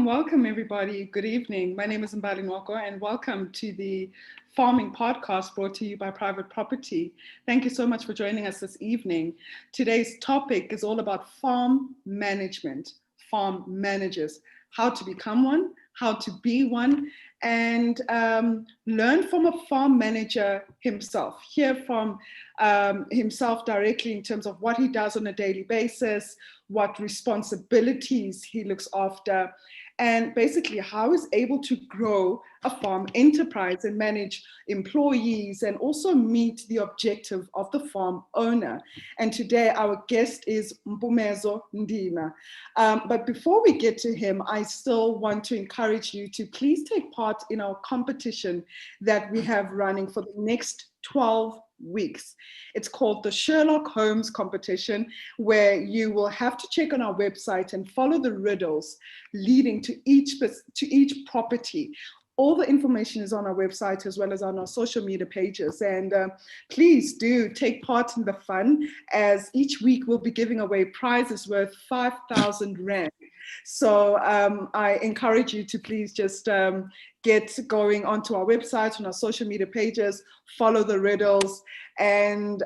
Welcome everybody. Good evening. My name is Mbali Nwoko and welcome to the Farming Podcast brought to you by Private Property. Thank you so much for joining us this evening. Today's topic is all about farm management, farm managers, how to become one, how to be one, and learn from a farm manager himself, hear from himself directly in terms of what he does on a daily basis, what responsibilities he looks after, and basically how he's able to grow a farm enterprise and manage employees and also meet the objective of the farm owner. And today our guest is Mpumezezo Ndima. But before we get to him, I still want to encourage you to please take part in our competition that we have running for the next 12 weeks. It's called the Sherlock Holmes competition, where you will have to check on our website and follow the riddles leading to each property. All the information is on our website as well as on our social media pages. And please do take part in the fun, as each week we'll be giving away prizes worth 5,000 Rand. So I encourage you to please just get going onto our website, on our social media pages, follow the riddles, and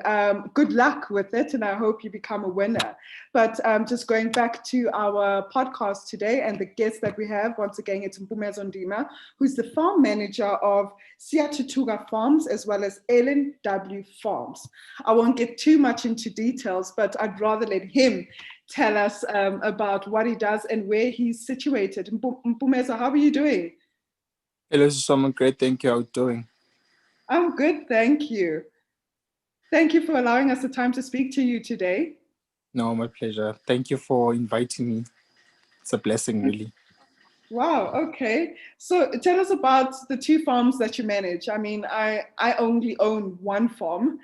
good luck with it. And I hope you become a winner. But just going back to our podcast today and the guest that we have, once again, it's Mpumezezo Ndima, who's the farm manager of Siyathutuka Farms as well as LNW Farms. I won't get too much into details, but I'd rather let him tell us about what he does and where he's situated. Mpumezezo, how are you doing? Hello, someone great. Thank you. How are you doing? I'm good, thank you. Thank you for allowing us the time to speak to you today. No, my pleasure. Thank you for inviting me. It's a blessing, really. Wow, okay. So tell us about the two farms that you manage. I mean, I only own one farm,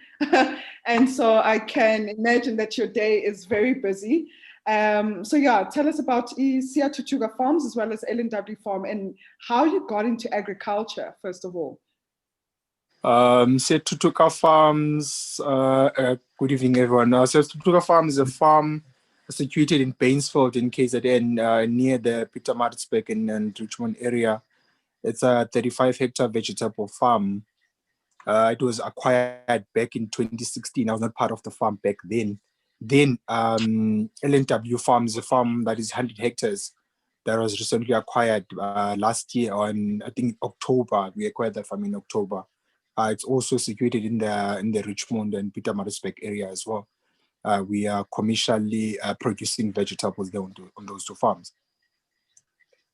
and so I can imagine that your day is very busy. So yeah, tell us about Siyathutuka Farms as well as LNW Farm and how you got into agriculture, first of all. Siyathutuka Farms, good evening, everyone. Siyathutuka Farm is a farm situated in Bainsfield in KZN, near the Pietermaritzburg and Richmond area. It's a 35-hectare vegetable farm. It was acquired back in 2016. I was not part of the farm back then. Then LNW Farm is a farm that is 100 hectares that was recently acquired last year on, I think, October. We acquired that farm in October. It's also situated in the Richmond and Pietermaritzburg area as well. We are commercially producing vegetables there on those two farms.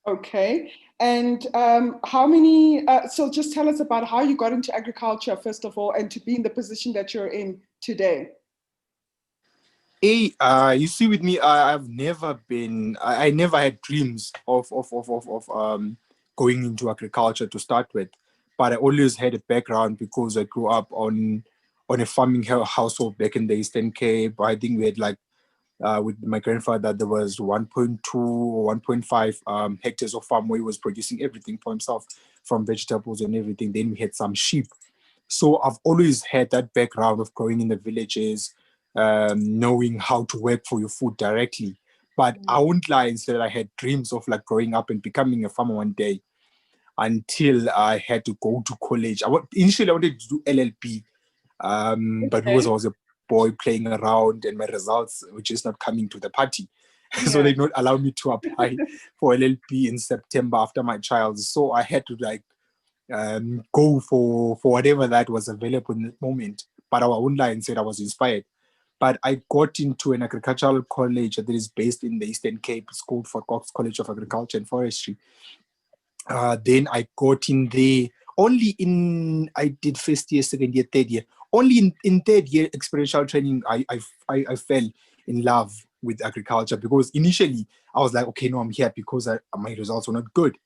Okay, and how many, so just tell us about how you got into agriculture, first of all, and to be in the position that you're in today. You see, with me, I've never been, I never had dreams of going into agriculture to start with, but I always had a background because I grew up on a farming household back in the Eastern Cape. I think we had with my grandfather, there was 1.2 or 1.5 hectares of farm where he was producing everything for himself, from vegetables and everything. Then we had some sheep. So I've always had that background of growing in the villages, knowing how to work for your food directly. But I won't lie and say that I had dreams of growing up and becoming a farmer one day, until I had to go to college. Initially, I wanted to do LLB, but because I was a boy playing around and my results were just not coming to the party, So Yeah. they not allow me to apply for LLB in September after my child. So I had to like go for whatever that was available in that moment. But our online said I was inspired. But I got into an agricultural college that is based in the Eastern Cape. It's called Fort Cox College of Agriculture and Forestry. Then I got in there only in, I did first year, second year, third year. Only in third year experiential training, I fell in love with agriculture, because initially I was like, okay, no, I'm here because my results were not good,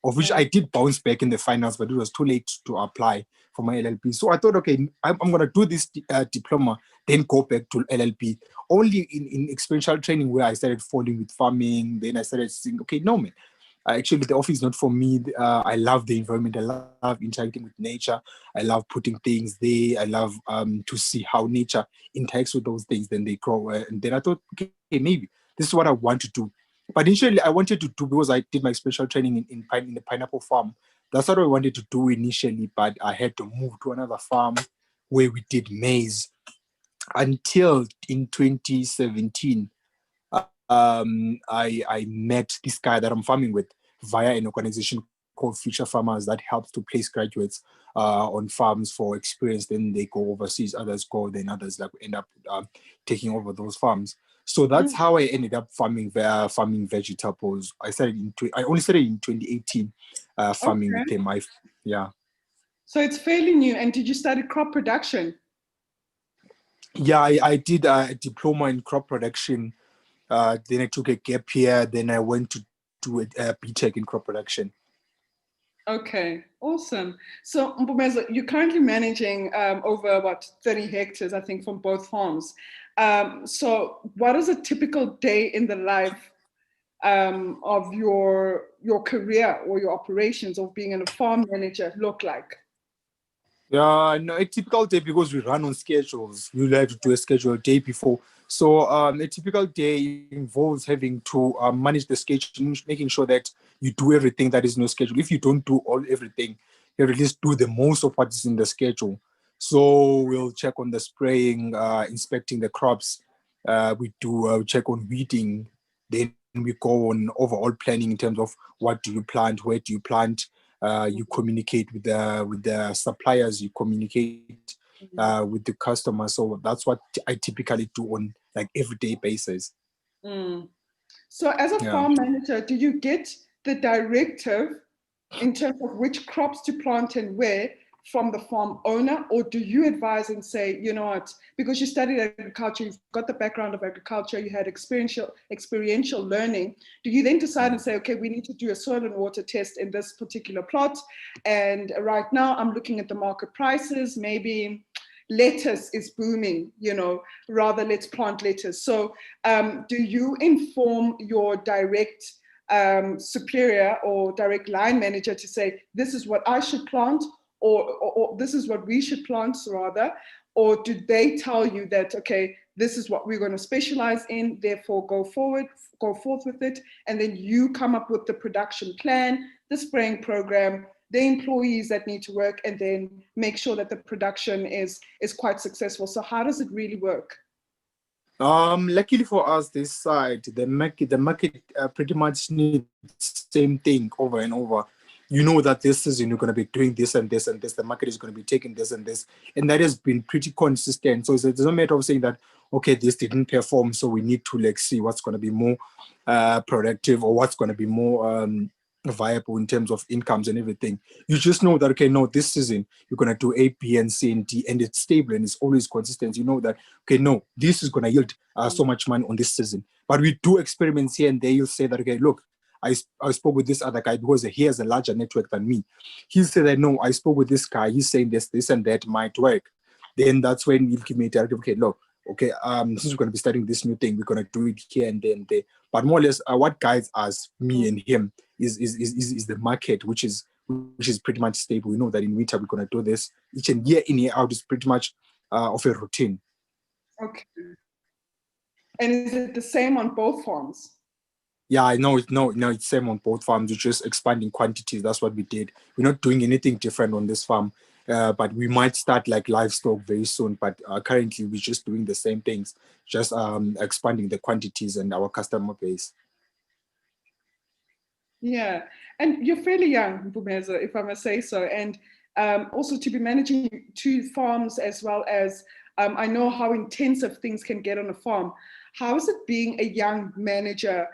of which Mm. I did bounce back in the finals, but it was too late to apply for my LLB. So I thought, okay, I'm going to do this diploma, then go back to LLB. Only in experiential training where I started falling with farming, then I started saying, okay, no, man, actually the office is not for me. I love the environment. I love interacting with nature. I love putting things there. I love to see how nature interacts with those things. Then they grow. And then I thought, okay, maybe this is what I want to do. But initially, I wanted to do, because I did my special training in the pineapple farm. That's what I wanted to do initially. But I had to move to another farm where we did maize until in 2017. I met this guy that I'm farming with via an organization called Future Farmers that helps to place graduates on farms for experience. Then they go overseas, others go, then others like end up taking over those farms. So that's Mm. how I ended up farming vegetables. I only started in 2018 farming with Okay. him. Yeah. So it's fairly new. And did you study crop production? Yeah, I did a diploma in crop production. Then I took a gap year. Then I went to do a BTech in crop production. Okay, awesome. So, Mpumezezo, you're currently managing over what 30 hectares, I think, from both farms. So, what is a typical day in the life of your career or your operations of being a farm manager look like? Yeah, no, a typical day, because we run on schedules. You have to do a schedule a day before. So a typical day involves having to manage the schedule, making sure that you do everything that is in your schedule. If you don't do everything, you at least do the most of what is in the schedule. So we'll check on the spraying, inspecting the crops. We do check on weeding. Then we go on overall planning in terms of what do you plant, where do you plant. You communicate with the suppliers, you communicate Mhm. with the customer. So that's what I typically do on like everyday basis. Mm. So, as a Yeah. farm manager, do you get the directive in terms of which crops to plant and where from the farm owner, or do you advise and say, you know what, because you studied agriculture, you've got the background of agriculture, you had experiential learning, do you then decide and say, okay, we need to do a soil and water test in this particular plot, and right now I'm looking at the market prices, maybe lettuce is booming, rather let's plant lettuce. So do you inform your direct superior or direct line manager to say, this is what I should plant, or this is what we should plant, rather? Or do they tell you that, okay, this is what we're going to specialize in, therefore go forth with it, and then you come up with the production plan, the spraying program, the employees that need to work, and then make sure that the production is quite successful? So how does it really work? Luckily for us, this side, the market pretty much needs same thing over and over. You know that this season you're going to be doing this and this and this. The market is going to be taking this and this, and that has been pretty consistent. So it's no matter of saying that, okay, this didn't perform, so we need to like see what's going to be more productive, or what's going to be more viable in terms of incomes and everything. You just know that, okay, no, this season you're going to do A, B, and C and D, and it's stable and it's always consistent. You know that, okay, no, this is going to yield so much money on this season. But we do experiments here and there. You'll say that, okay, look, I spoke with this other guy because he has a larger network than me. He said that, no, I spoke with this guy. He's saying this and that might work. Then that's when you'll give me a directive. Okay, look, okay, since we're going to be starting this new thing, we're going to do it here and then there. But more or less, what guides us, me and him, is the market, which is pretty much stable. We know that in winter we're going to do this each and year in year out is pretty much of a routine. Okay. And is it the same on both farms? Yeah, I know it. No, it's same on both farms. We're just expanding quantities. That's what we did. We're not doing anything different on this farm. but we might start like livestock very soon. But currently, we're just doing the same things, just expanding the quantities and our customer base. Yeah, and you're fairly young, Mpumezezo, if I must say so, and also to be managing two farms as well as I know how intensive things can get on a farm. How is it being a young manager,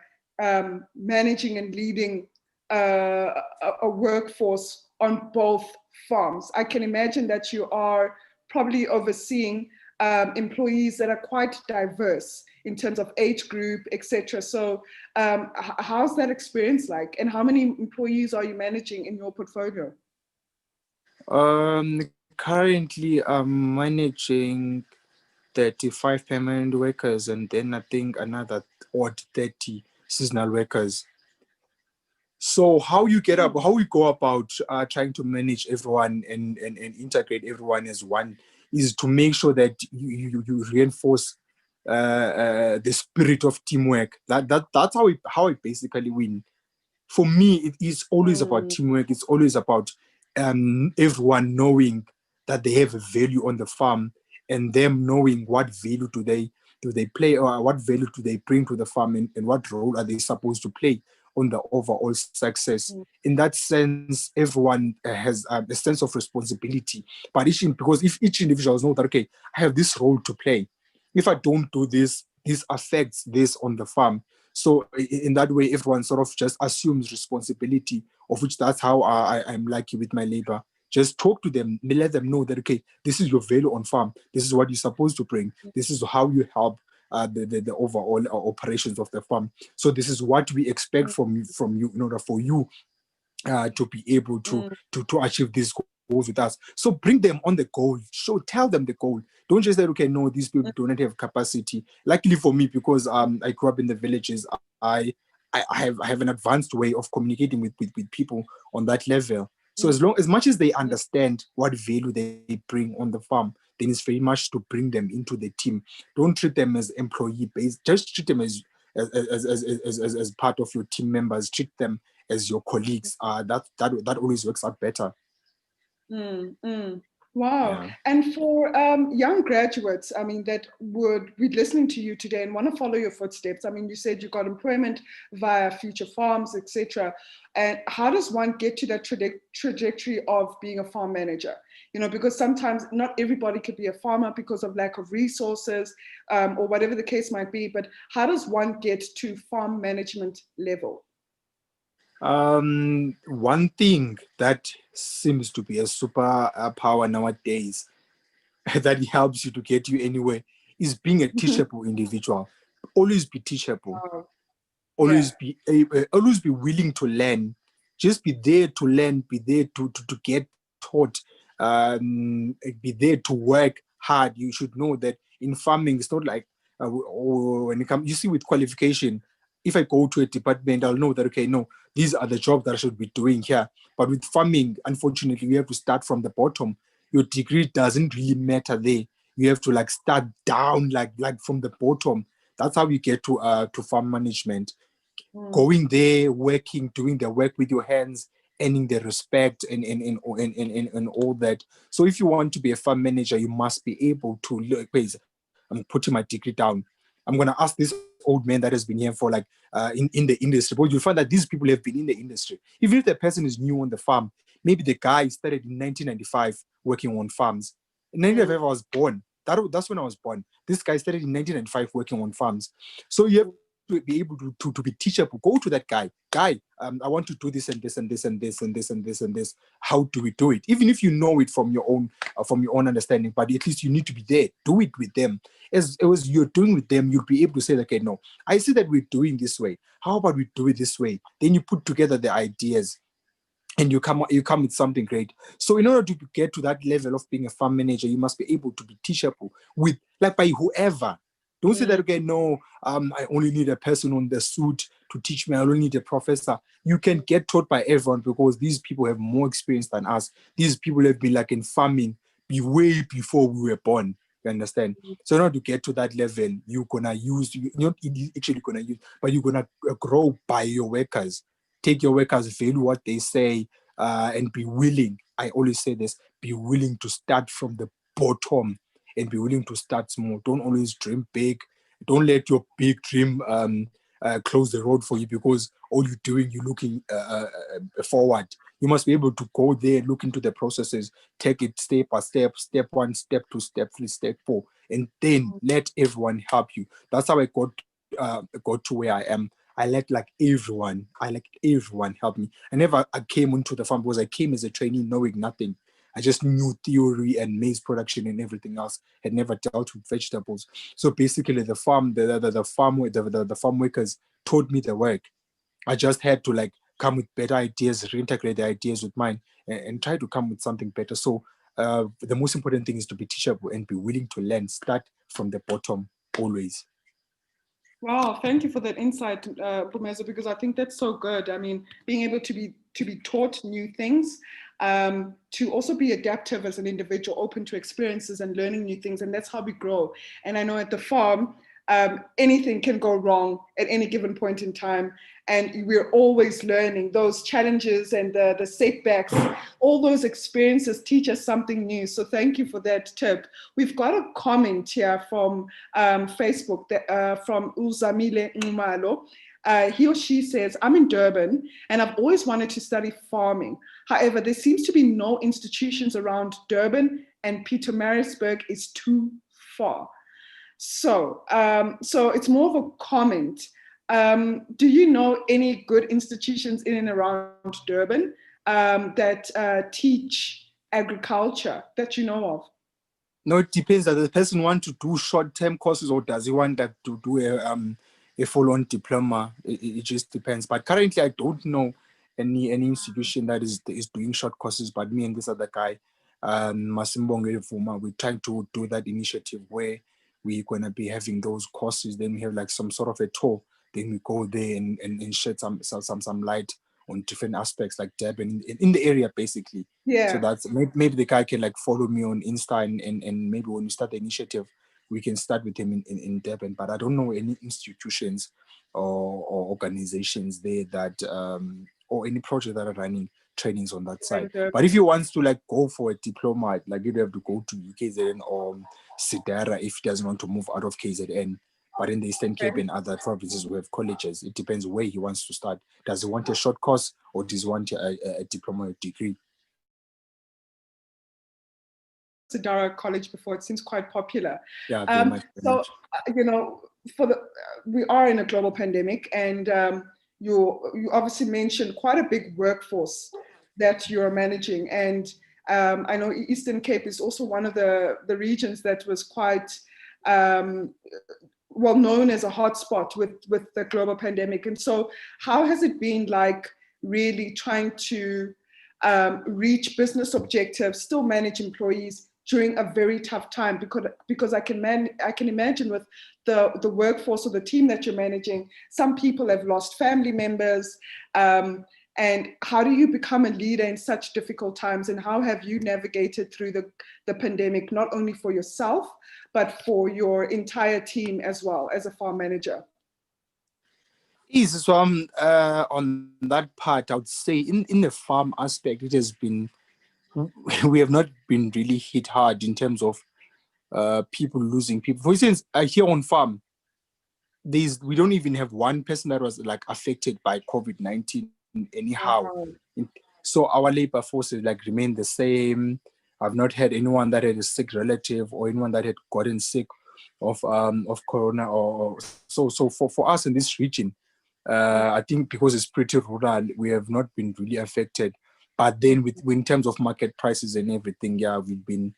managing and leading a workforce on both farms? I can imagine that you are probably overseeing employees that are quite diverse in terms of age group, etc. So how's that experience like? And how many employees are you managing in your portfolio? Currently, I'm managing 35 permanent workers, and then I think another odd 30 seasonal workers. So how we go about trying to manage everyone and integrate everyone as one is to make sure that you reinforce the spirit of teamwork. That's how we basically win. For me, it is always about Mm, teamwork. It's always about everyone knowing that they have a value on the farm, and them knowing what value do they play, or what value do they bring to the farm, and what role are they supposed to play on the overall success. mm, In that sense, everyone has a sense of responsibility. But because if each individual knows that, okay, I have this role to play. If I don't do this, this affects this on the farm. So in that way, everyone sort of just assumes responsibility, of which that's how I'm lucky with my labor. Just talk to them, let them know that, okay, this is your value on farm. This is what you're supposed to bring. This is how you help the overall operations of the farm. So this is what we expect mm, from you in order for you to be able mm, to achieve these goals with us. So bring them on the goal. Tell them the goal. Don't just say, okay, no, these people do not have capacity. Luckily for me, because I grew up in the villages, I have an advanced way of communicating with people on that level. So mm, as much as they mm, understand what value they bring on the farm, then it's very much to bring them into the team. Don't treat them as employee based. Just treat them as part of your team members. Treat them as your colleagues. That always works out better. mm, mm. Wow. Yeah. And for young graduates, I mean, that would be listening to you today and want to follow your footsteps. I mean, you said you got employment via future farms, etc. And how does one get to that trajectory of being a farm manager? You know, because sometimes not everybody could be a farmer because of lack of resources or whatever the case might be. But how does one get to farm management level? One thing that seems to be a super power nowadays that helps you to get you anywhere is being a teachable individual. Always be teachable. Wow. Yeah. Always be willing to learn. Just be there to learn. Be there to get taught. Be there to work hard. You should know that in farming, it's not like when it comes. You see, with qualification, if I go to a department, I'll know that, okay, no, these are the jobs that I should be doing here. But with farming, unfortunately, we have to start from the bottom. Your degree doesn't really matter there. You have to like start down, like from the bottom. That's how you get to farm management. Mm, Going there, working, doing the work with your hands, earning the respect and all that. So if you want to be a farm manager, you must be able to look. Wait, I'm putting my degree down. I'm gonna ask this old man that has been here for like in the industry. But you'll find that these people have been in the industry. Even if the person is new on the farm, maybe the guy started in 1995 working on farms. In mm, 1995, I was born. That's when I was born. This guy started in 1995 working on farms. So you have to be able to be teachable. Go to that guy. I want to do this and this and this and this and this and this and this. How do we do it? Even if you know it from your own understanding, but at least you need to be there. Do it with them. As you're doing with them, you'll be able to say, okay, no, I see that we're doing this way. How about we do it this way? Then you put together the ideas and you come with something great. So in order to get to that level of being a farm manager, you must be able to be teachable with like by whoever. Don't say that, mm, okay, no, I only need a person on the suit to teach me. I only need a professor. You can get taught by everyone because these people have more experience than us. These people have been like in farming way before we were born. You understand? So in order to get to that level, you're not actually gonna use, but you're gonna grow by your workers. Take your workers, value what they say, and be willing. I always say this: be willing to start from the bottom and be willing to start small. Don't always dream big. Don't let your big dream close the road for you, because all you're doing, you're looking forward. You must be able to go there, look into the processes, take it step by step, step one, step two, step three, step four, and then let everyone help you. That's how I got to where I am. I let everyone help me. I came into the farm because I came as a trainee knowing nothing. I just knew theory and maize production and everything else. Had never dealt with vegetables. So basically, the farm workers taught me the work. I just had to like come with better ideas, reintegrate the ideas with mine, and try to come with something better. So the most important thing is to be teachable and be willing to learn. Start from the bottom always. Wow, thank you for that insight, Mpumezezo, because I think that's so good. I mean, being able to be taught new things, to also be adaptive as an individual, open to experiences and learning new things, and that's how we grow. And I know at the farm, anything can go wrong at any given point in time, and we're always learning. Those challenges and the setbacks, all those experiences teach us something new. So thank you for that tip. We've got a comment here from Facebook from Uzamile Ngumalo. He or she says, I'm in Durban and I've always wanted to study farming. However, there seems to be no institutions around Durban, and Pietermaritzburg is too far. So it's more of a comment. Do you know any good institutions in and around Durban that teach agriculture that you know of? No, it depends. Does the person want to do short-term courses, or does he want to do a full-on diploma? It just depends. But currently, I don't know any institution that is doing short courses. But me and this other guy, Masimbonge Fuma, we're trying to do that initiative where we're going to be having those courses. Then we have like some sort of a tour. Then we go there and shed some light on different aspects like Durban in the area, basically. Yeah. So that's maybe the guy can like follow me on Insta, and maybe when we start the initiative, we can start with him in Durban. But I don't know any institutions or organizations there that or any project that are running trainings on that side. But if he wants to like go for a diploma, like you'd have to go to KZN or Sidera if he doesn't want to move out of KZN. But in the Eastern Cape and other provinces, we have colleges. It depends where he wants to start. Does he want a short course, or does he want a diploma or degree? Sidara College before. It seems quite popular. Yeah, very much. You know, we are in a global pandemic, and you obviously mentioned quite a big workforce that you're managing, and I know Eastern Cape is also one of the regions that was quite well known as a hotspot with the global pandemic. And so, how has it been like really trying to reach business objectives, still manage employees during a very tough time? Because I can imagine with the workforce or the team that you're managing, some people have lost family members. And how do you become a leader in such difficult times? And how have you navigated through the pandemic, not only for yourself, but for your entire team as well as a farm manager? Yes, so on that part, I would say in the farm aspect, it has been, we have not been really hit hard in terms of people losing people. For instance, here on farm, we don't even have one person that was like affected by COVID-19 anyhow. Wow. So our labor forces like remain the same. I've not had anyone that had a sick relative or anyone that had gotten sick of corona or so for us in this region. I think because it's pretty rural, we have not been really affected. But then in terms of market prices and everything, yeah, we've been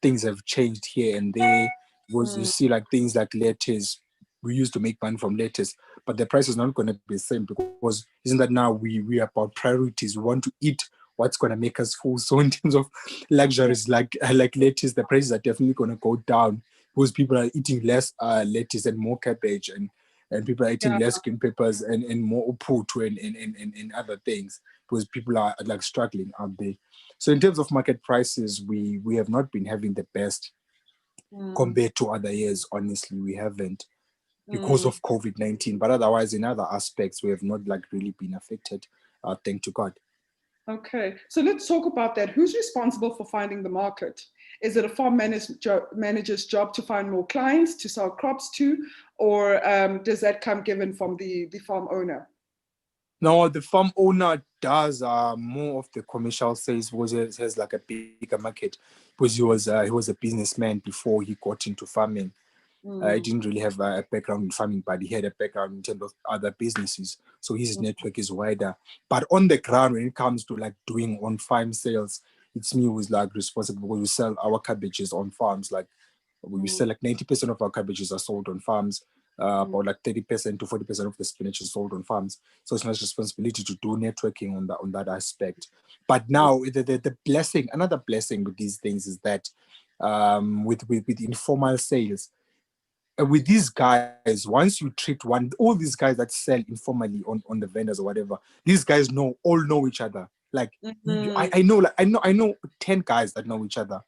things have changed here and there. Because you see like things like lettuce, we used to make money from lettuce, but the price is not going to be the same, because isn't that now we are about priorities. We want to eat what's going to make us full. So in terms of luxuries like lettuce, the prices are definitely going to go down, because people are eating less lettuce and more cabbage, and people are eating less green peppers and more uputu and other things, because people are like struggling out there. So in terms of market prices, we have not been having the best compared to other years. Honestly, we haven't, because of COVID-19. But otherwise, in other aspects, we have not like really been affected. Thank to God. Okay, so let's talk about that. Who's responsible for finding the market? Is it a manager's job to find more clients to sell crops to, or does that come given from the farm owner? No, the farm owner does more of the commercial sales because he has like a bigger market because he was a businessman before he got into farming. He Mm, didn't really have a background in farming, but he had a background in terms of other businesses. So his network is wider. But on the ground, when it comes to like doing on farm sales, it's me who's like responsible because we sell our cabbages on farms. Like we mm, sell like 90% of our cabbages are sold on farms. mm, About like 30% to 40% of the spinach is sold on farms. So it's my responsibility to do networking on that aspect. But mm, now the blessing, another blessing with these things is that with informal sales, with these guys, once you treat all these guys that sell informally on the vendors or whatever, these guys all know each other. Like mm. I know 10 guys that know each other,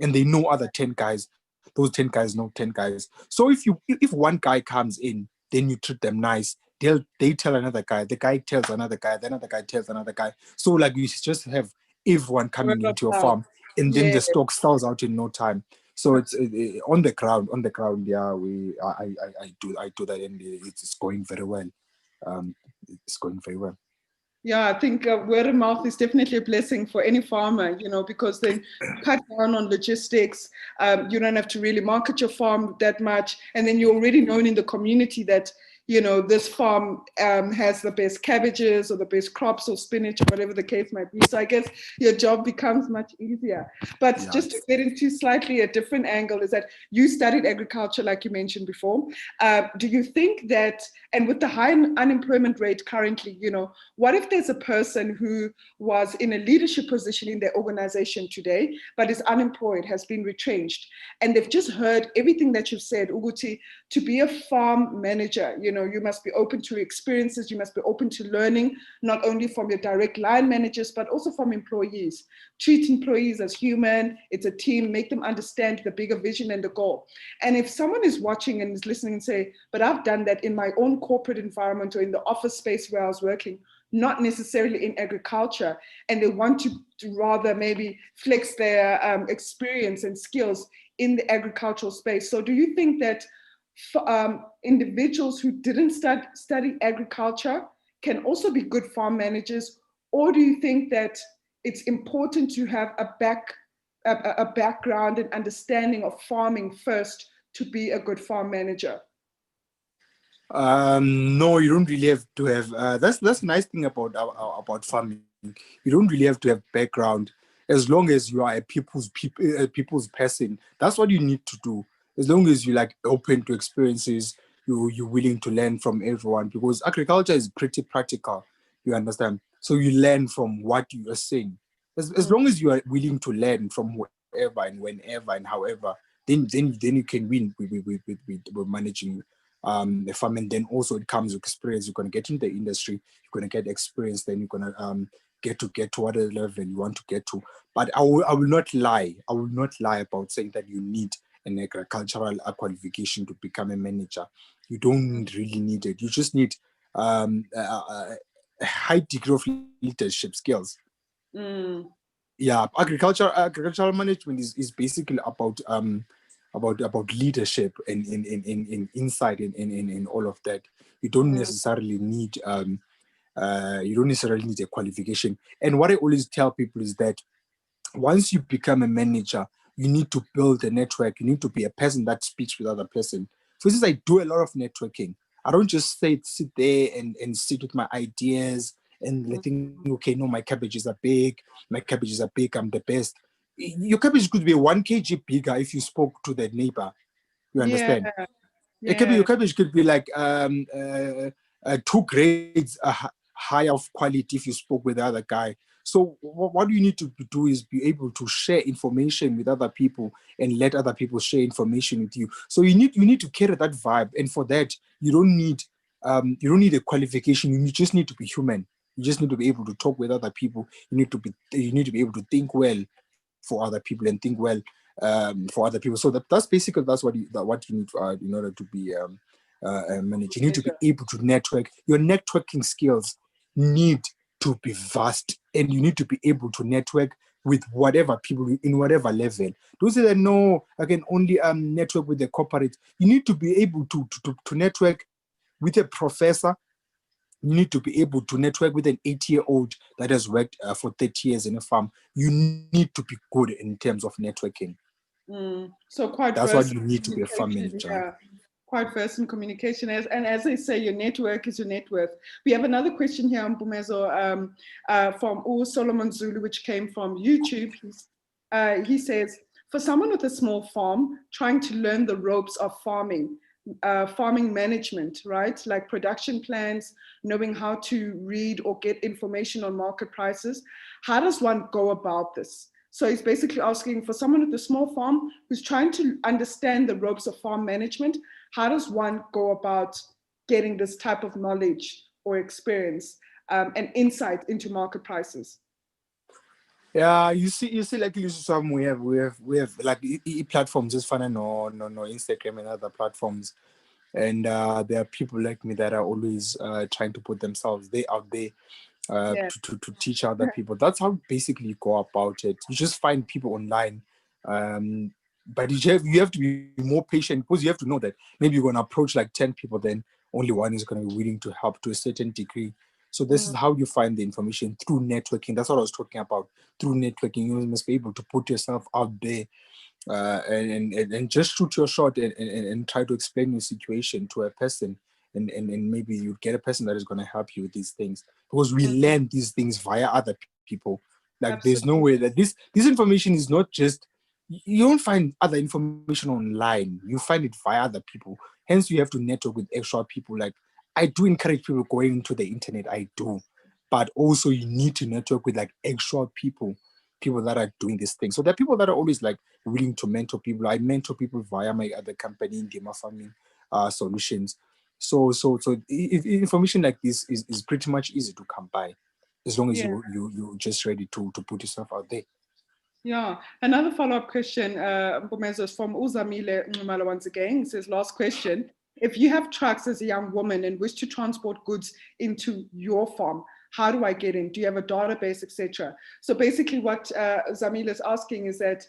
and they know other 10 guys. Those 10 guys know 10 guys. So if one guy comes in, then you treat them nice. They tell another guy, the guy tells another guy, the another guy tells another guy. So like you just have everyone Word coming of into your mouth. farm, and then Yeah, the stock sells out in no time. So it's on the ground. Yeah, I do that, and it's going very well. Um, it's going very well. yeah, I think word of mouth is definitely a blessing for any farmer, because then you cut down on logistics. You don't have to really market your farm that much. And then you're already known in the community that, this farm has the best cabbages or the best crops or spinach or whatever the case might be. So I guess your job becomes much easier. But Yeah, just to get into slightly a different angle is that you studied agriculture, like you mentioned before. Do you think that, and with the high unemployment rate currently, what if there's a person who was in a leadership position in their organization today, but is unemployed, has been retrenched, and they've just heard everything that you've said, Uguti, to be a farm manager, you must be open to experiences, you must be open to learning, not only from your direct line managers, but also from employees. Treat employees as human, it's a team, make them understand the bigger vision and the goal. And if someone is watching and is listening and say, but I've done that in my own corporate environment or in the office space where I was working, not necessarily in agriculture, and they want to rather maybe flex their experience and skills in the agricultural space. So do you think that individuals who didn't study agriculture can also be good farm managers? Or do you think that it's important to have a background and understanding of farming first to be a good farm manager? No, you don't really have to have. That's the nice thing about farming. You don't really have to have background, as long as you are a people's person. That's what you need to do. As long as you like open to experiences, you're willing to learn from everyone because agriculture is pretty practical. You understand? So you learn from what you are saying. As long as you are willing to learn from whoever and whenever and however, then you can win with managing the farm. And then also it comes with experience. You're gonna get in the industry, you're gonna get experience, then you're gonna get to whatever level you want to get to. But I will not lie. I will not lie about saying that you need an agricultural qualification to become a manager. You don't really need it. You just need a high degree of leadership skills. Mm, Yeah, agricultural management is basically about leadership and in insight in all of that. You don't mm, necessarily need a qualification. And what I always tell people is that once you become a manager, you need to build a network. You need to be a person that speaks with other person. For instance, I do a lot of networking. I don't just sit there and sit with my ideas and mm. think, okay, no, my cabbages are big, I'm the best. Your cabbage could be 1 kg bigger if you spoke to the neighbor. You Yeah, understand? Your yeah. cabbage could be like 2 grades high of quality if you spoke with the other guy. So what you need to do is be able to share information with other people and let other people share information with you. So you need to carry that vibe, and for that you don't need a qualification. You just need to be human. You just need to be able to talk with other people. You need to be able to think well for other people and think well for other people. So what you need in order to be managed. You need to be able to network. Your networking skills need to be vast, and you need to be able to network with whatever people in whatever level. Don't say that no, I can only network with the corporate. You need to be able to network with a professor. You need to be able to network with an 80-year-old that has worked for 30 years in a farm. You need to be good in terms of networking. So quite That's versed what you in need to be a farm communication, manager. yeah. Quite versed in communication. And as they say, your network is your net worth. We have another question here on Mpumezezo from U Solomon Zulu, which came from YouTube. He says, for someone with a small farm trying to learn the ropes of farming management, right? Like production plans, knowing how to read or get information on market prices. How does one go about this? So he's basically asking for someone with a small farm who's trying to understand the ropes of farm management. How does one go about getting this type of knowledge or experience and insight into market prices? Yeah, you see, like some we have like platforms just fun and no Instagram and other platforms, and there are people like me that are always trying to put themselves out there Yeah. to teach other people. That's how basically you go about it. You just find people online, but you have to be more patient, because you have to know that maybe you're going to approach like 10 people, then only one is going to be willing to help to a certain degree. So this is how you find the information, through networking. That's what I was talking about. Through networking, you must be able to put yourself out there and just shoot your shot and try to explain your situation to a person. And maybe you get a person that is going to help you with these things, because we learn these things via other people. Like there's no way that this information is not just, you don't find other information online. You find it via other people. Hence, you have to network with extra people. Like I do encourage people going to the internet. I do, but also you need to network with like extra people that are doing this thing. So there are people that are always like willing to mentor people. I mentor people via my other company, Ndima Farming Solutions. So information like this is pretty much easy to come by, as long as you're just ready to put yourself out there. Yeah, another follow-up question, Mpumezo, is from Uzamile Nxumalo once again. He says, last question. If you have trucks as a young woman and wish to transport goods into your farm, how do I get in? Do you have a database, etc.? So basically what Zamile is asking is that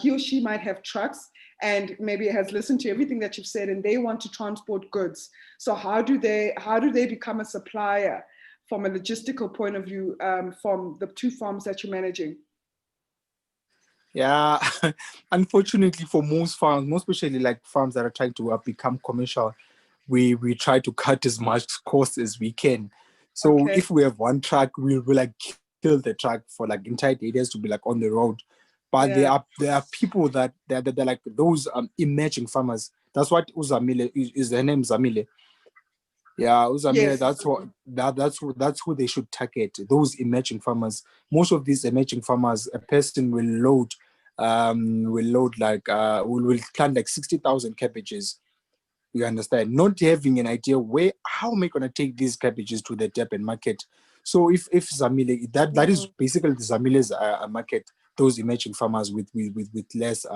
he or she might have trucks and maybe has listened to everything that you've said and they want to transport goods. So how do they become a supplier from a logistical point of view from the two farms that you're managing? Yeah, unfortunately for most farms, most especially like farms that are trying to become commercial, we try to cut as much cost as we can. So if we have one truck, we'll like kill the truck for like entire areas to be like on the road. But there are people that they're like those emerging farmers. That's what Uzamile is, their name Zamile. Yeah, Uzamile, that's who they should target. Those emerging farmers. Most of these emerging farmers, a person will load like will plant like 60,000 cabbages. You understand? Not having an idea how am I gonna take these cabbages to the Durban market? So if Zamile, that is basically the Zamile's market. Those emerging farmers with less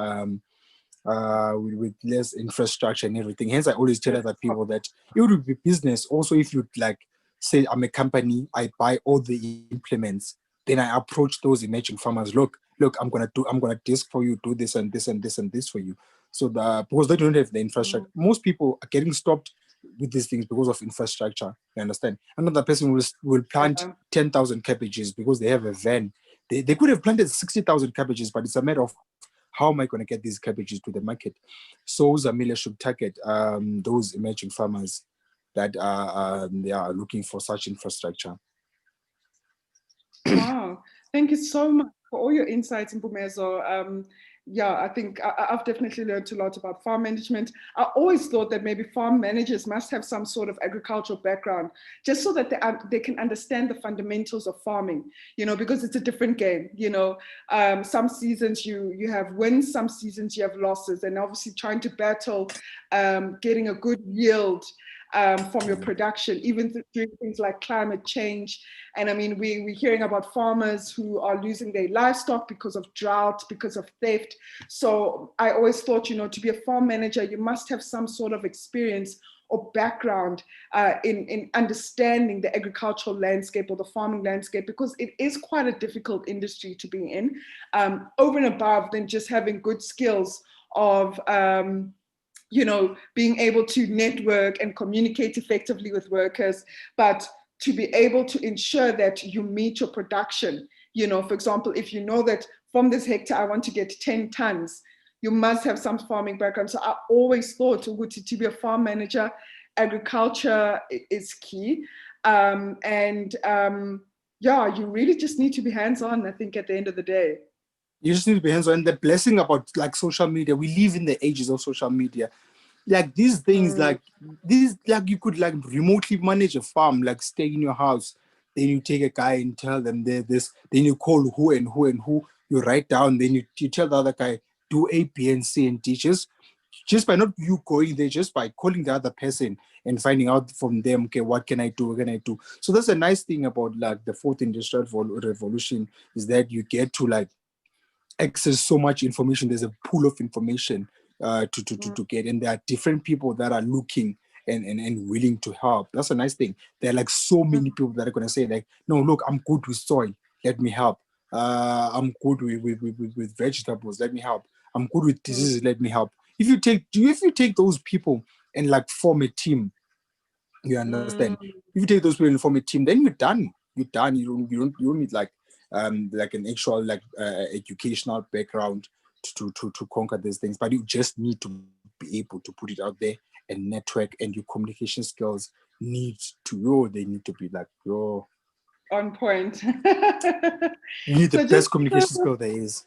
with less infrastructure and everything. Hence, I always tell other people that it would be business. Also, if you like say I'm a company, I buy all the implements, then I approach those emerging farmers. Look, I'm gonna disc for you, do this and this and this and this for you. So because they don't have the infrastructure, most people are getting stopped with these things because of infrastructure. You understand? Another person will plant 10,000 cabbages because they have a van. They could have planted 60,000 cabbages, but it's a matter of how am I going to get these cabbages to the market? So Zamila should target those emerging farmers that they are looking for such infrastructure. Wow, thank you so much for all your insights, Mpumezo. Yeah, I think I've definitely learned a lot about farm management. I always thought that maybe farm managers must have some sort of agricultural background, just so that they can understand the fundamentals of farming, because it's a different game. Some seasons you have wins, some seasons you have losses, and obviously trying to battle getting a good yield from your production, even during things like climate change. And I mean, we're hearing about farmers who are losing their livestock because of drought, because of theft. So I always thought, to be a farm manager, you must have some sort of experience or background in understanding the agricultural landscape or the farming landscape, because it is quite a difficult industry to be in, over and above than just having good skills of being able to network and communicate effectively with workers, but to be able to ensure that you meet your production. For example, if you know that from this hectare, I want to get 10 tons, you must have some farming background. So I always thought to be a farm manager, agriculture is key. You really just need to be hands-on, I think, at the end of the day. You just need to be hands-on. And the blessing about like social media, we live in the ages of social media. Like these things, like you could like remotely manage a farm, like stay in your house. Then you take a guy and tell them they're this. Then you call who and who and who. You write down. Then you tell the other guy, do A, B, and C, and D. Just by not you going there, just by calling the other person and finding out from them, okay, what can I do? What can I do? So that's a nice thing about like the fourth industrial revolution, is that you get to like access so much information. There's a pool of information to get, and there are different people that are looking and willing to help. That's a nice thing. There are like so many people that are going to say like, no, look, I'm good with soil, let me help. I'm good with vegetables, let me help. I'm good with diseases, let me help. If you take those people and like form a team, you understand. If you take those people and form a team, then you're done. You're done. You don't need like an actual like educational background to conquer these things, but you just need to be able to put it out there and network, and your communication skills they need to be like on point. You need the best communication skill there is.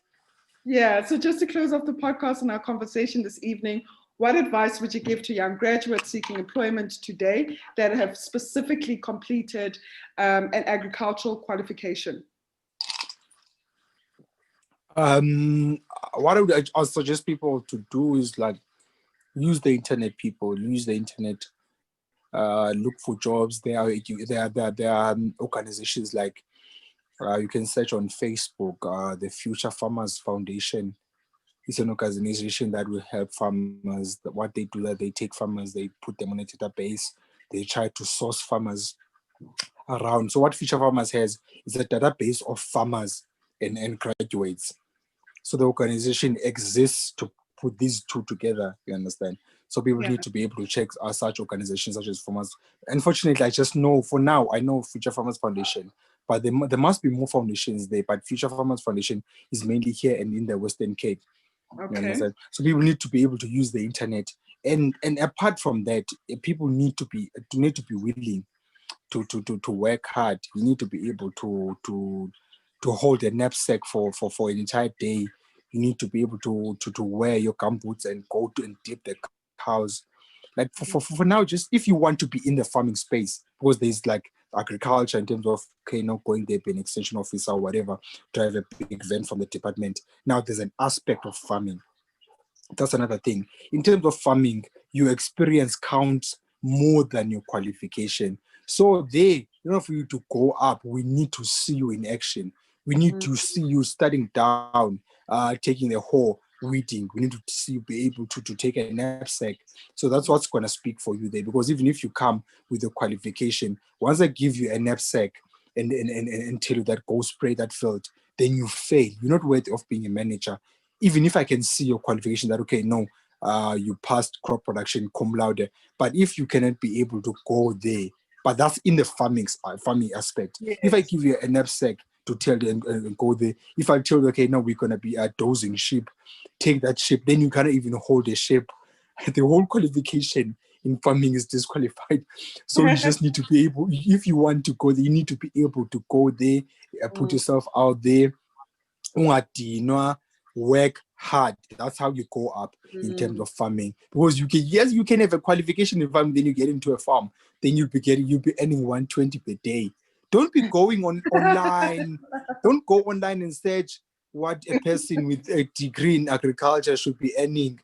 Yeah, so just to close off the podcast and our conversation this evening, what advice would you give to young graduates seeking employment today that have specifically completed an agricultural qualification? What I suggest people to do is like use the internet. People use the internet. Look for jobs. There are organizations like you can search on Facebook. The Future Farmers Foundation is an organization that will help farmers. What they do, that they take farmers, they put them on a database. They try to source farmers around. So what Future Farmers has is a database of farmers and graduates. So the organization exists to put these two together, you understand? So people need to be able to check such organizations such as Farmers. Unfortunately, I just know for now, I know Future Farmers Foundation, but there must be more foundations there. But Future Farmers Foundation is mainly here and in the Western Cape. Okay. You understand? So people need to be able to use the internet. And apart from that, people need to be willing to work hard. You need to be able to hold a knapsack for an entire day. You need to be able to wear your gumboots and go to and dip the cows. Like for now, just if you want to be in the farming space, because there's like agriculture in terms of going there, be an extension officer or whatever, drive a big van from the department. Now there's an aspect of farming. That's another thing. In terms of farming, your experience counts more than your qualification. So for you to go up, we need to see you in action. We need to see you studying down, taking the hoe, weeding. We need to see you be able to take a knapsack. So that's what's going to speak for you there. Because even if you come with a qualification, once I give you a knapsack and tell you that go spray that field, then you fail. You're not worthy of being a manager. Even if I can see your qualification that, okay, no, you passed crop production cum laude. But if you cannot be able to go there, but that's in the farming aspect. Yes. If I give you a knapsack to tell you and go there, if I tell you, okay, now we're going to be dosing sheep, take that sheep, then you cannot even hold a sheep. The whole qualification in farming is disqualified. So you just need to be able, if you want to go there, you need to be able to go there, put yourself out there, work hard. That's how you go up in terms of farming. Because you can have a qualification in farming, then you get into a farm, then you'll be earning 120 per day. Don't be going online. Don't go online and search what a person with a degree in agriculture should be earning.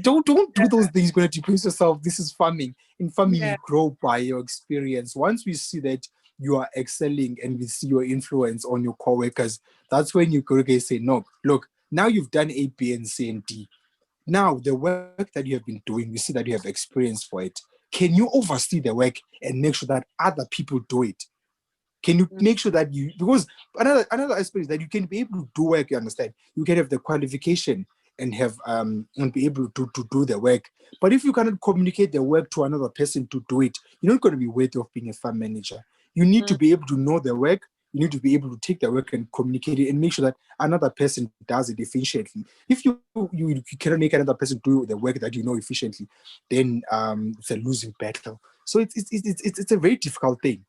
Don't do those things. You're going to depress yourself. This is farming. In farming, you grow by your experience. Once we see that you are excelling and we see your influence on your co-workers, that's when you go say, no, look, now you've done A, B, and C, and D. Now, the work that you have been doing, we see that you have experience for it. can you oversee the work and make sure that other people do it? Can you make sure that because another aspect is that you can be able to do work, you understand? You can have the qualification and have and be able to do the work. But if you cannot communicate the work to another person to do it, you're not going to be worthy of being a farm manager. You need to be able to know the work. You need to be able to take the work and communicate it and make sure that another person does it efficiently. If you cannot make another person do the work that you know efficiently, then it's a losing battle. So it's a very difficult thing.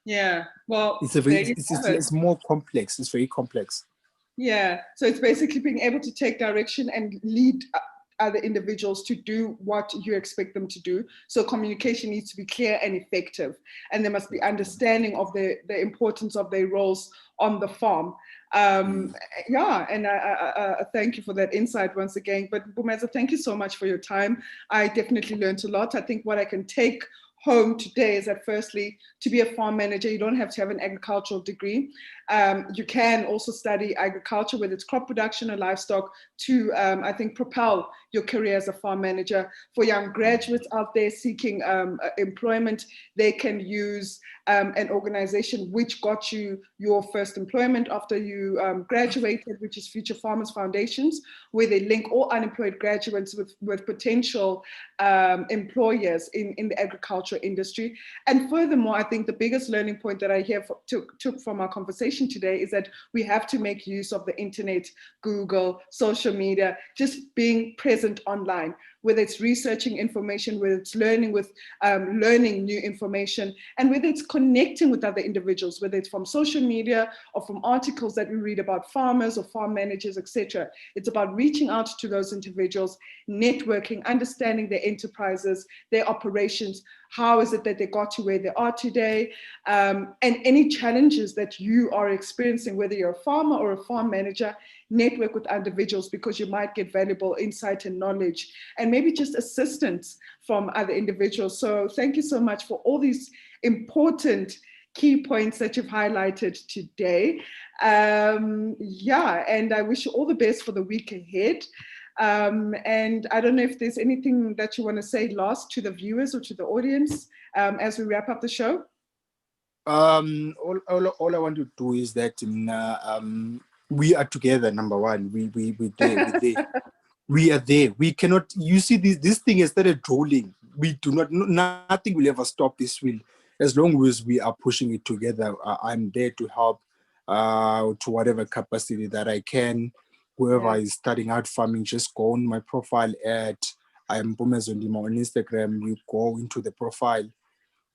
Yeah, well, it's more complex. It's very complex. Yeah, so it's basically being able to take direction and lead other individuals to do what you expect them to do. So communication needs to be clear and effective, and there must be understanding of the importance of their roles on the farm. Yeah, and I thank you for that insight once again. But Mpumezezo, thank you so much for your time. I definitely learned a lot. I think what I can take home today is that firstly, to be a farm manager, you don't have to have an agricultural degree. You can also study agriculture, whether it's crop production or livestock, to, I think, propel your career as a farm manager. For young graduates out there seeking employment, they can use an organization which got you your first employment after you graduated, which is Future Farmers Foundations, where they link all unemployed graduates with potential employers in the agriculture industry. And furthermore, I think the biggest learning point that I took from our conversation today is that we have to make use of the internet, Google, social media, just being present online, whether it's researching information, whether it's learning new information, and whether it's connecting with other individuals, whether it's from social media or from articles that we read about farmers or farm managers, etc. It's about reaching out to those individuals, networking, understanding their enterprises, their operations, how is it that they got to where they are today, and any challenges that you are experiencing, whether you're a farmer or a farm manager. Network with individuals because you might get valuable insight and knowledge, and maybe just assistance from other individuals. So thank you so much for all these important key points that you've highlighted today. Yeah, and I wish you all the best for the week ahead. And I don't know if there's anything that you want to say last to the viewers or to the audience as we wrap up the show. All I want to do is that we are together. Number one, we there. We are there. We cannot. You see, this thing has started rolling. We do not. Nothing will ever stop this wheel as long as we are pushing it together. I'm there to help to whatever capacity that I can. Whoever is starting out farming, just go on my profile at Mpumezezo Ndima on Instagram. You go into the profile.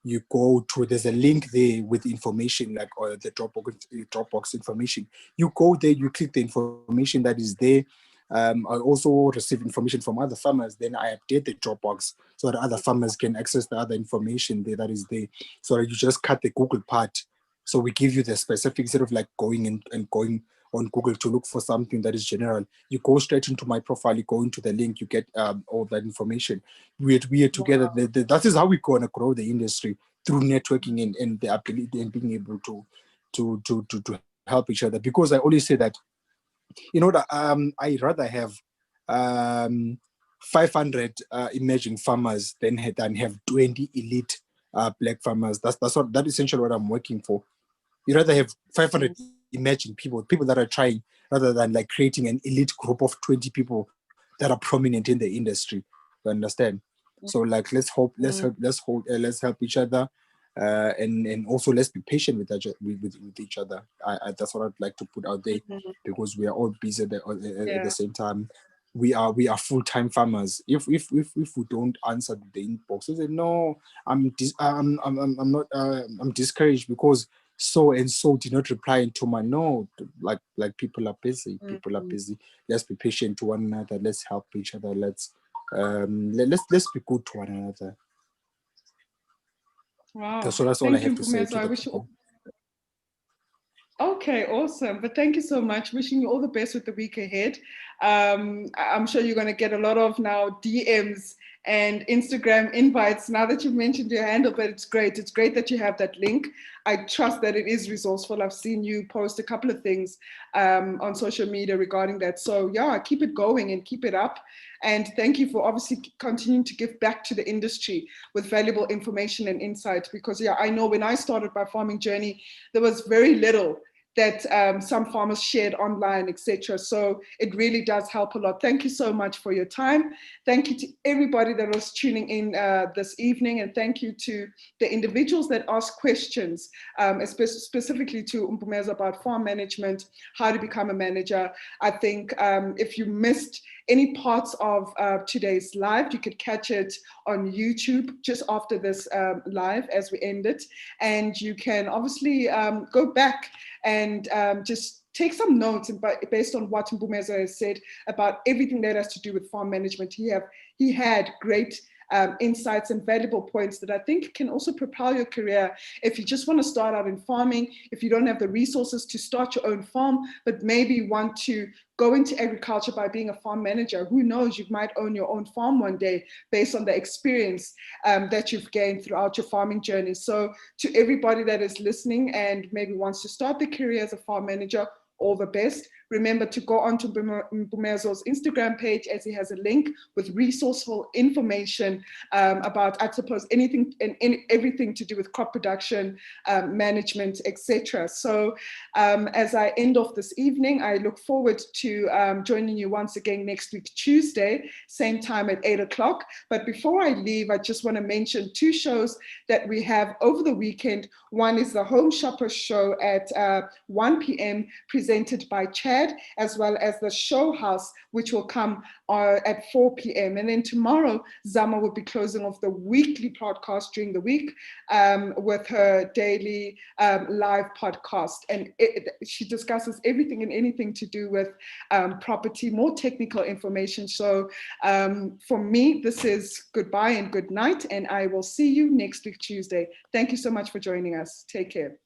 You go to, there's a link there with information, like or the Dropbox information. You go there, you click the information that is there. I also receive information from other farmers. Then I update the Dropbox so that other farmers can access the other information there that is there. So that you just cut the Google part. So we give you the specific, instead of like going and going on Google to look for something that is general. You go straight into my profile, you go into the link, you get all that information. We are together. Wow. That is how we're going to grow the industry, through networking and the ability and being able to help each other. Because I always say that, you know, that I rather have 500 emerging farmers than have 20 elite black farmers. That's essentially what I'm working for. You rather have 500 emerging people that are trying, rather than like creating an elite group of 20 people that are prominent in the industry. You understand? So like, let's help each other, and also let's be patient with each other. That's what I'd like to put out there, because we are all busy at the same time. We are full-time farmers. If we don't answer the inbox, we say no, I'm discouraged because so and so did not reply into my note. Like people are busy. People are busy. Let's be patient to one another. Let's help each other. Let's be good to one another. Wow. That's all I have to say. I wish you. Okay, awesome. But thank you so much. Wishing you all the best with the week ahead. I'm sure you're going to get a lot of now DMs and Instagram invites now that you've mentioned your handle, but it's great. It's great that you have that link. I trust that it is resourceful. I've seen you post a couple of things on social media regarding that. So yeah, keep it going and keep it up. And thank you for obviously continuing to give back to the industry with valuable information and insight, because yeah, I know when I started my farming journey, there was very little that some farmers shared online, etc. So it really does help a lot. Thank you so much for your time. Thank you to everybody that was tuning in this evening, and thank you to the individuals that asked questions, specifically to Mpumezezo about farm management, how to become a manager. I think if you missed any parts of today's live, you could catch it on YouTube just after this live as we end it. And you can obviously go back and just take some notes, and based on what Mpumezezo has said about everything that has to do with farm management. He had great insights and valuable points that I think can also propel your career if you just want to start out in farming, if you don't have the resources to start your own farm, but maybe want to go into agriculture by being a farm manager. Who knows, you might own your own farm one day based on the experience that you've gained throughout your farming journey. So to everybody that is listening and maybe wants to start their career as a farm manager, all the best. Remember to go onto Mpumezezo's Instagram page, as he has a link with resourceful information about, I suppose, anything and everything to do with crop production, management, etc. So as I end off this evening, I look forward to joining you once again next week, Tuesday, same time at 8 o'clock. But before I leave, I just want to mention two shows that we have over the weekend. One is the Home Shopper Show at 1 p.m. presented by Chad, as well as the Show House, which will come at 4 p.m. And then tomorrow, Zama will be closing off the weekly podcast during the week with her daily live podcast. And she discusses everything and anything to do with property, more technical information. So for me, this is goodbye and good night, and I will see you next week, Tuesday. Thank you so much for joining us. Take care.